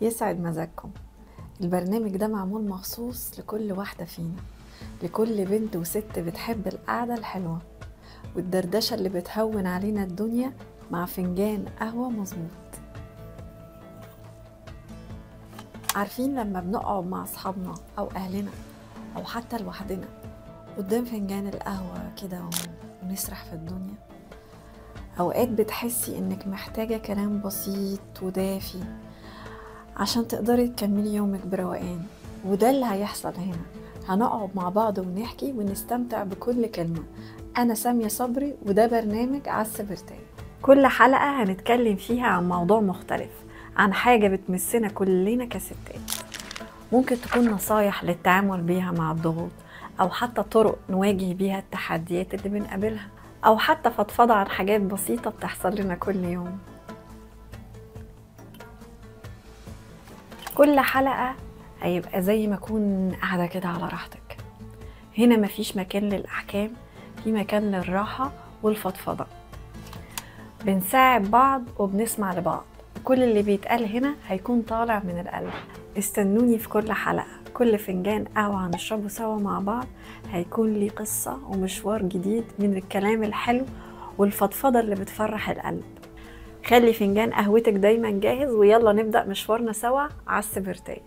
يسعد مزاجكم. البرنامج ده معمول مخصوص لكل واحدة فينا، لكل بنت وست بتحب القعدة الحلوة والدردشة اللي بتهون علينا الدنيا مع فنجان قهوة مظبوط. عارفين لما بنقعد مع أصحابنا أو أهلنا أو حتى لوحدنا قدام فنجان القهوة كده ونسرح في الدنيا، أوقات بتحسي إنك محتاجة كلام بسيط ودافي عشان تقدري تكملي يومك بروقان، وده اللي هيحصل هنا. هنقعد مع بعض ونحكي ونستمتع بكل كلمة. أنا سامية صبري وده برنامج عالسبرتاي. كل حلقة هنتكلم فيها عن موضوع مختلف، عن حاجة بتمسنا كلنا كستات. ممكن تكون نصايح للتعامل بيها مع الضغوط، أو حتى طرق نواجه بيها التحديات اللي بنقابلها، أو حتى فضفضة عن حاجات بسيطة بتحصل لنا كل يوم. كل حلقة هيبقى زي ما أكون قاعدة كده على راحتك. هنا مفيش مكان للأحكام، في مكان للراحة والفضفضة. بنساعد بعض وبنسمع لبعض. كل اللي بيتقال هنا هيكون طالع من القلب. استنوني في كل حلقة. كل فنجان قهوة هنشربه سوا مع بعض هيكون ليه قصة ومشوار جديد من الكلام الحلو والفضفضة اللي بتفرح القلب. خلي فنجان قهوتك دايما جاهز، ويلا نبدأ مشوارنا سوا عالسبرتاي.